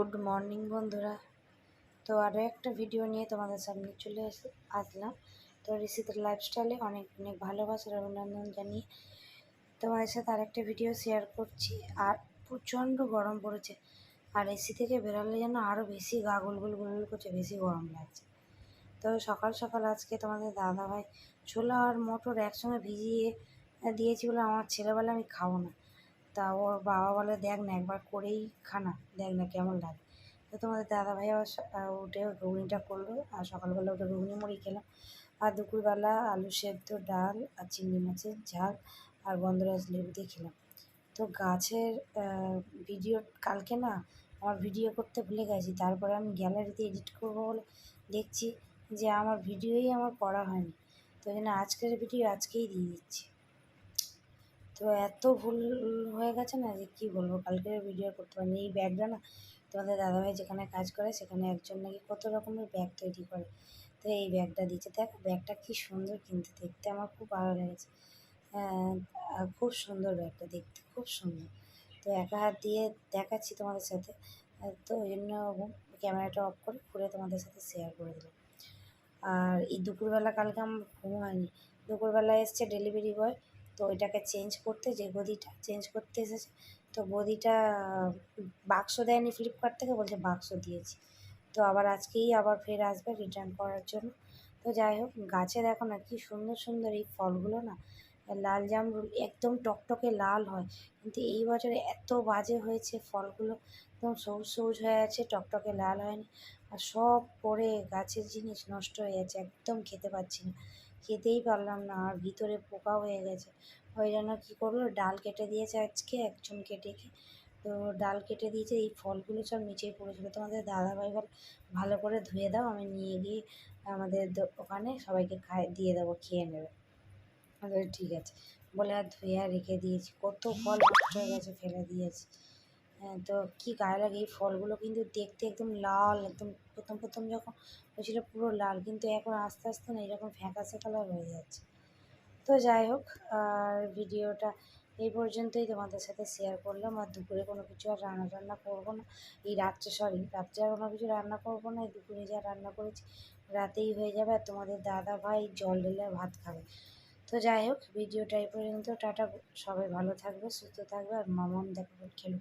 Good morning বন্ধুরা। তো আরও একটা ভিডিও নিয়ে তোমাদের সামনে চলে আসলাম। তো ঋষিদের লাইফস্টাইলে অনেক অনেক ভালোবাসার অভিনন্দন জানিয়ে তোমাদের সাথে আরেকটা ভিডিও শেয়ার করছি। আর প্রচণ্ড গরম পড়েছে, আর এসি থেকে বেরোলে যেন আরও বেশি গা গুলগুল গুলগুল করছে, বেশি গরম লাগছে। তো সকাল সকাল আজকে তোমাদের দাদাভাই ছোলা আর মটর একসঙ্গে ভিজিয়ে দিয়েছি বলে আমার ছেলেবেলা আমি খাবো না। তা ওর বাবা বলে দেখ না একবার করেই খানা, দেখ না কেমন লাগে। তো তোমাদের দাদাভাই আবার উঠে ঘুগনিটা করলো, আর সকালবেলা উঠে ঘুগনি মুড়ি খেলাম। আর দুপুরবেলা আলু সেদ্ধ, ডাল আর চিংড়ি মাছের ঝাল আর গন্ধরাজ লেবু দিয়ে খেলাম। তো গাছের ভিডিও কালকে না আমার ভিডিও করতে ভুলে গেছি, তারপরে আমি গ্যালারিতে এডিট করবো বলে দেখছি যে আমার ভিডিওই আমার করা হয়নি। তো এই জন্য আজকের ভিডিও আজকেই দিয়ে দিচ্ছি। তো এত ভুল হয়ে গেছে না যে কী বলবো, কালকের ভিডিও করতে পারিনি। এই ব্যাগটা না তোমাদের দাদাভাই যেখানে কাজ করে সেখানে একজন নাকি কত রকমের ব্যাগ তৈরি করে, তো এই ব্যাগটা দিচ্ছে। দেখ ব্যাগটা কী সুন্দর, কিন্তু দেখতে আমার খুব ভালো লেগেছে। খুব সুন্দর ব্যাগটা, দেখতে খুব সুন্দর। তো একা হাত দিয়ে দেখাচ্ছি তোমাদের সাথে, তো ওই জন্য ক্যামেরাটা অফ করে ঘুরে তোমাদের সাথে শেয়ার করে দিলাম। আর এই দুপুরবেলা কালকে আমার ঘুম হয়নি। দুপুরবেলা এসছে ডেলিভারি বয়, তো ওইটাকে চেঞ্জ করতে, যে গদিটা চেঞ্জ করতে এসেছে, তো গদিটা বাক্স দেয়নি ফ্লিপকার্ট থেকে, বলছে বাক্স দিয়েছি। তো আবার আজকেই আবার ফের আসবে রিটার্ন করার জন্য। তো যাই হোক, গাছে দেখো না কী সুন্দর সুন্দর এই ফলগুলো না, লাল জামরুল একদম টকটকে লাল হয়, কিন্তু এই বছরে এত বাজে হয়েছে ফলগুলো, একদম সবুজ সবুজ হয়ে আছে, টকটকে লাল হয়নি। আর সব পড়ে গাছের জিনিস নষ্ট হয়ে যাচ্ছে, একদম খেতে পাচ্ছি না, খেতেই পারলাম না। আর ভিতরে পোকা হয়ে গেছে, ওই জন্য কী করলো, ডাল কেটে দিয়েছে আজকে একজনকে ডেকে। তো ডাল কেটে দিয়েছে, এই ফলগুলো সব নিচেই পড়েছিল। তোমাদের দাদাভাই বলে ভালো করে ধুয়ে দাও, আমি নিয়ে গিয়ে আমাদের ওখানে সবাইকে দিয়ে দেবো, খেয়ে নেবে। ঠিক আছে বলে আর ধুয়ে আর রেখে দিয়েছি। কত ফল নষ্ট হয়ে গেছে, ফেলে দিয়েছি। হ্যাঁ, তো কী গায়ে লাগে এই ফলগুলো, কিন্তু দেখতে একদম লাল, একদম প্রথম প্রথম যখন হয়েছিল পুরো লাল, কিন্তু এখন আস্তে আস্তে না এরকম ফ্যাকাশে কালার হয়ে যাচ্ছে। তো যাই হোক, আর ভিডিওটা এই পর্যন্তই তোমাদের সাথে শেয়ার করলাম। আর দুপুরে কোনো কিছু আর রান্না করবো না, এই রাত্রে আর কোনো কিছু রান্না করবো না। এই দুপুরে যা রান্না করেছি রাতেই হয়ে যাবে, আর তোমাদের দাদাভাই জল ঢেলে ভাত খাবে। তো যাই হোক, ভিডিওটা এই পর্যন্ত। টাটা, সবাই ভালো থাকবে, সুস্থ থাকবে, আর মামাম দেখো খেলবে।